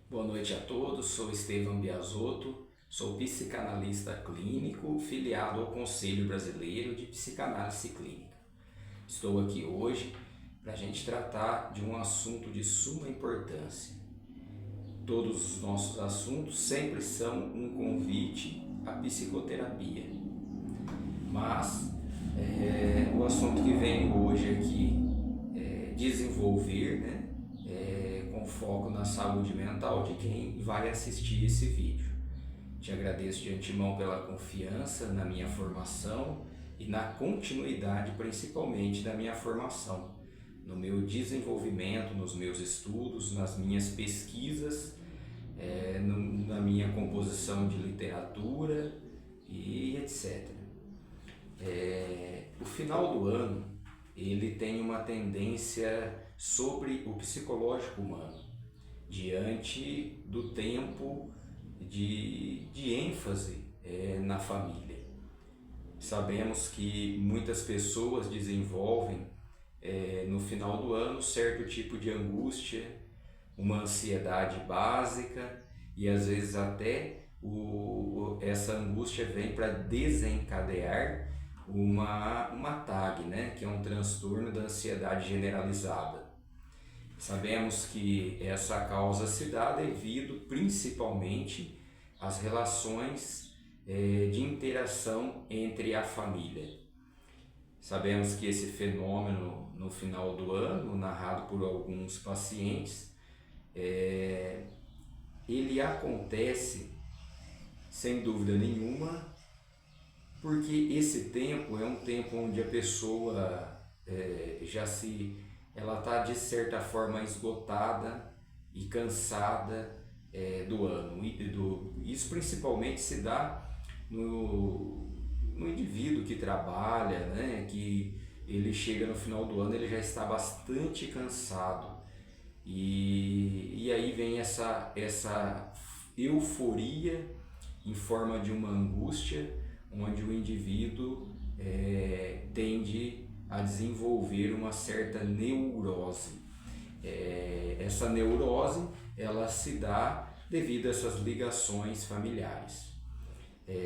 Boa noite a todos, sou Estevam Biasotto, sou psicanalista clínico filiado ao Conselho Brasileiro de Psicanálise Clínica. Estou aqui hoje para a gente tratar de um assunto de suma importância. Todos os nossos assuntos sempre são um convite à psicoterapia, mas o assunto que vem hoje aqui é desenvolver, com foco na saúde mental de quem vai assistir esse vídeo. Te agradeço de antemão pela confiança na minha formação e na continuidade principalmente da minha formação, no meu desenvolvimento, nos meus estudos, nas minhas pesquisas, na minha composição de literatura e etc. O final do ano ele tem uma tendência sobre o psicológico humano, diante do tempo de ênfase na família. Sabemos que muitas pessoas desenvolvem no final do ano certo tipo de angústia, uma ansiedade básica e às vezes até essa angústia vem para desencadear uma TAG, que é um transtorno da ansiedade generalizada. Sabemos que essa causa se dá devido principalmente às relações de interação entre a família. Sabemos que esse fenômeno no final do ano, narrado por alguns pacientes, ele acontece sem dúvida nenhuma porque esse tempo é um tempo onde a pessoa ela está de certa forma esgotada e cansada do ano. Isso principalmente se dá no indivíduo que trabalha, que ele chega no final do ano, ele já está bastante cansado e aí vem essa euforia em forma de uma angústia, onde o indivíduo tende a desenvolver uma certa neurose. Essa neurose ela se dá devido a essas ligações familiares.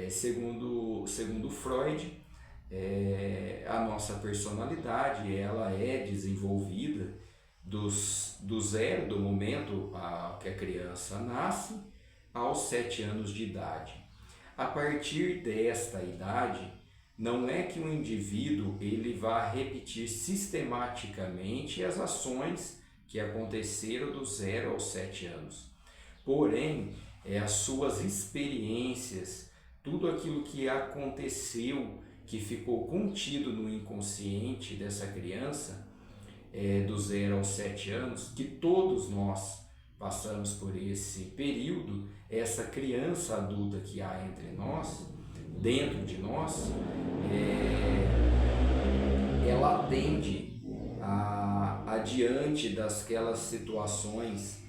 Segundo Freud, a nossa personalidade ela é desenvolvida do zero, do momento que a criança nasce, aos 7 anos de idade. A partir desta idade, não é que o indivíduo ele vá repetir sistematicamente as ações que aconteceram do 0 aos 7 anos. Porém, as suas experiências, tudo aquilo que aconteceu, que ficou contido no inconsciente dessa criança, do 0 aos 7 anos, que todos nós passamos por esse período, essa criança adulta que há entre nós, dentro de nós, ela tende diante daquelas situações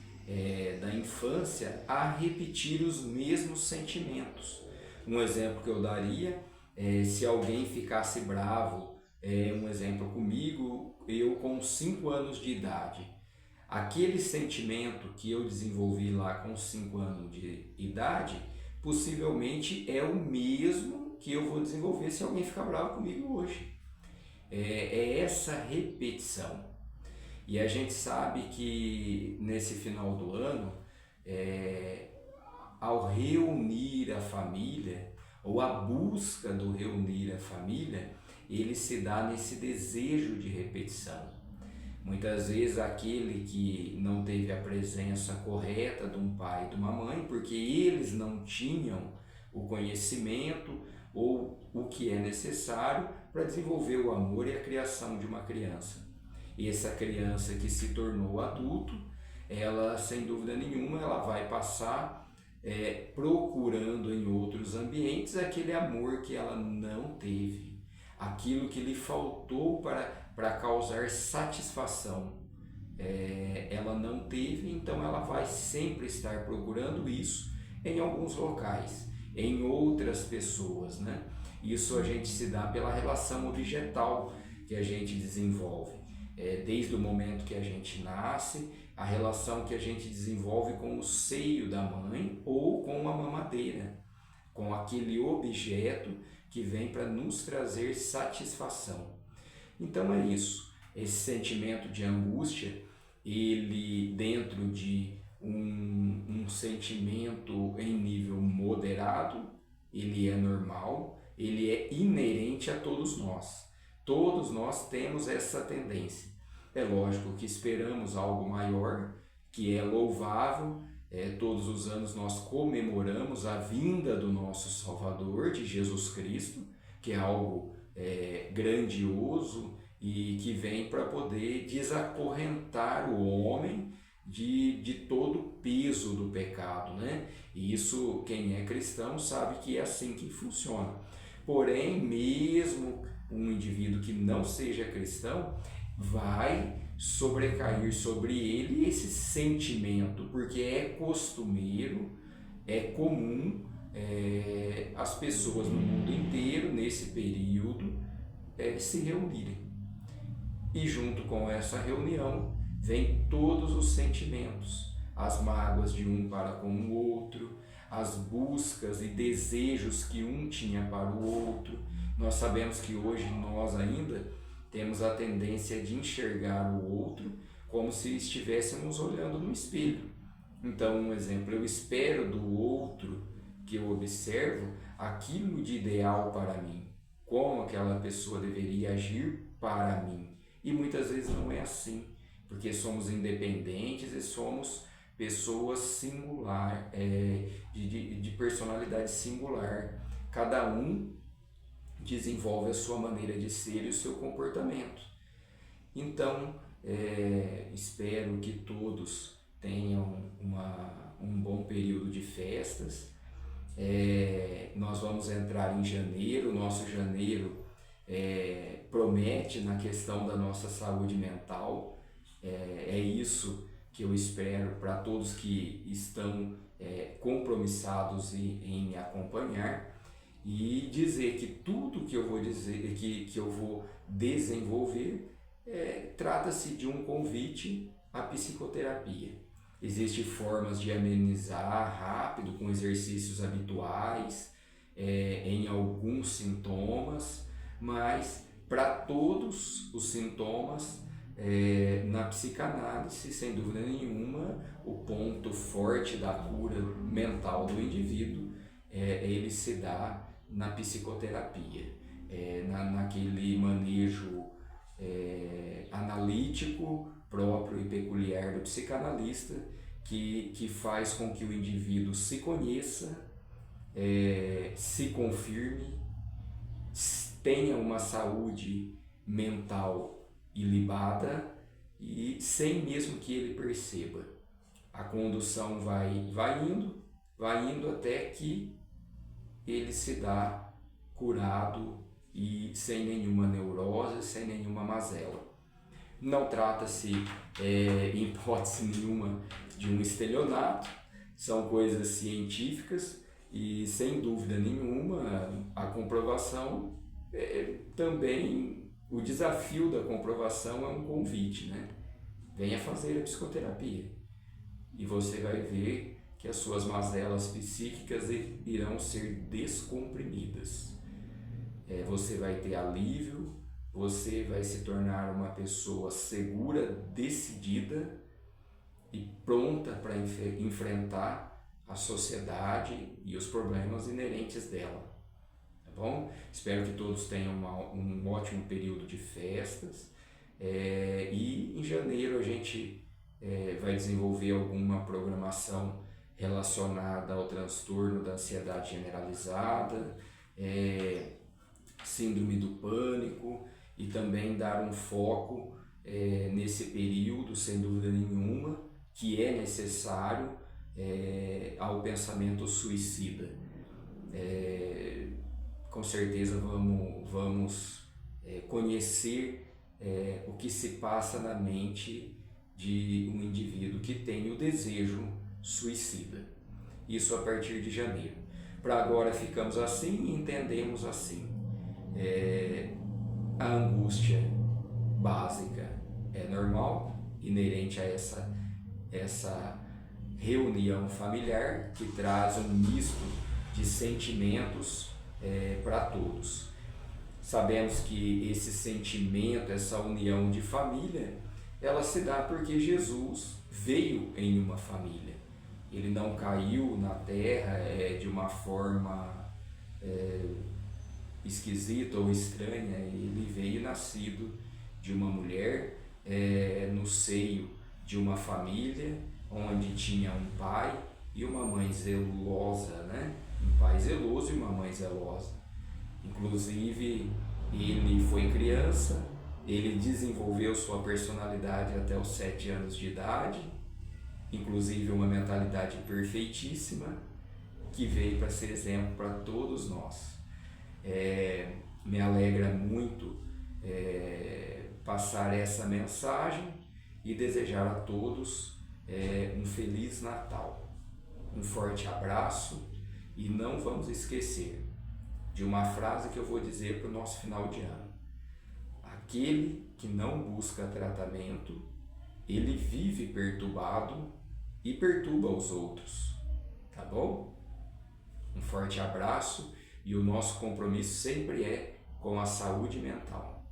da infância a repetir os mesmos sentimentos. Um exemplo que eu daria, se alguém ficasse bravo, um exemplo comigo, eu com 5 anos de idade, aquele sentimento que eu desenvolvi lá com 5 anos de idade, possivelmente é o mesmo que eu vou desenvolver se alguém ficar bravo comigo hoje. É essa repetição. E a gente sabe que nesse final do ano, ao reunir a família, ou a busca do reunir a família, ele se dá nesse desejo de repetição. Muitas vezes aquele que não teve a presença correta de um pai e de uma mãe, porque eles não tinham o conhecimento ou o que é necessário para desenvolver o amor e a criação de uma criança. E essa criança que se tornou adulto, ela sem dúvida nenhuma ela vai passar procurando em outros ambientes aquele amor que ela não teve, aquilo que lhe faltou para causar satisfação. Ela não teve, então ela vai sempre estar procurando isso em alguns locais, em outras pessoas, Isso a gente se dá pela relação objetal que a gente desenvolve. Desde o momento que a gente nasce, a relação que a gente desenvolve com o seio da mãe ou com a mamadeira, com aquele objeto que vem para nos trazer satisfação. Então é isso, esse sentimento de angústia, ele dentro de um sentimento em nível moderado, ele é normal, ele é inerente a todos nós. Todos nós temos essa tendência. É lógico que esperamos algo maior, que é louvável. Todos os anos nós comemoramos a vinda do nosso Salvador, de Jesus Cristo, que é algo grandioso e que vem para poder desacorrentar o homem de todo o peso do pecado, né? E isso, quem é cristão sabe que é assim que funciona. Porém, mesmo um indivíduo que não seja cristão, vai sobrecair sobre ele esse sentimento, porque é costumeiro, é comum as pessoas no mundo inteiro, nesse período, se reunirem. E junto com essa reunião, vem todos os sentimentos, as mágoas de um para com o outro, as buscas e desejos que um tinha para o outro. Nós sabemos que hoje nós ainda temos a tendência de enxergar o outro como se estivéssemos olhando no espelho. Então, um exemplo, eu espero do outro que eu observo aquilo de ideal para mim, como aquela pessoa deveria agir para mim. E muitas vezes não é assim, porque somos independentes e somos pessoas singular, de personalidade singular. Cada um desenvolve a sua maneira de ser e o seu comportamento. Então, espero que todos tenham um bom período de festas. Nós vamos entrar em janeiro, nosso janeiro promete na questão da nossa saúde mental. É isso que eu espero para todos que estão compromissados em me acompanhar, e dizer que tudo que eu vou dizer, que eu vou desenvolver, trata-se de um convite à psicoterapia. Existem formas de amenizar rápido com exercícios habituais em alguns sintomas, mas para todos os sintomas, na psicanálise, sem dúvida nenhuma, o ponto forte da cura mental do indivíduo ele se dá na psicoterapia, naquele manejo analítico próprio e peculiar do psicanalista, que faz com que o indivíduo se conheça, se confirme, tenha uma saúde mental ilibada e sem mesmo que ele perceba. A condução vai indo até que ele se dá curado e sem nenhuma neurose, sem nenhuma mazela. Não trata-se, em hipótese nenhuma, de um estelionato, são coisas científicas e, sem dúvida nenhuma, a comprovação, também o desafio da comprovação é um convite, né? Venha fazer a psicoterapia e você vai ver que as suas mazelas psíquicas irão ser descomprimidas. Você vai ter alívio, você vai se tornar uma pessoa segura, decidida e pronta para enfrentar a sociedade e os problemas inerentes dela. Tá bom? Espero que todos tenham um ótimo período de festas, e em janeiro a gente vai desenvolver alguma programação relacionada ao transtorno da ansiedade generalizada, síndrome do pânico, e também dar um foco nesse período, sem dúvida nenhuma, que é necessário ao pensamento suicida. Com certeza vamos conhecer o que se passa na mente de um indivíduo que tem o desejo suicida. Isso a partir de janeiro. Para agora ficamos assim e entendemos assim. A angústia básica é normal, inerente a essa essa reunião familiar que traz um misto de sentimentos para todos. Sabemos que esse sentimento, essa união de família, ela se dá porque Jesus veio em uma família. Ele não caiu na terra de uma forma esquisita ou estranha, ele veio nascido de uma mulher, no seio de uma família, onde tinha um pai e uma mãe zelosa, né? Um pai zeloso e uma mãe zelosa. Inclusive, ele foi criança, ele desenvolveu sua personalidade até os 7 anos de idade, inclusive uma mentalidade perfeitíssima, que veio para ser exemplo para todos nós. Me alegra muito passar essa mensagem e desejar a todos um Feliz Natal. Um forte abraço e não vamos esquecer de uma frase que eu vou dizer para o nosso final de ano. Aquele que não busca tratamento, ele vive perturbado e perturba os outros. Tá bom? Um forte abraço e o nosso compromisso sempre é com a saúde mental.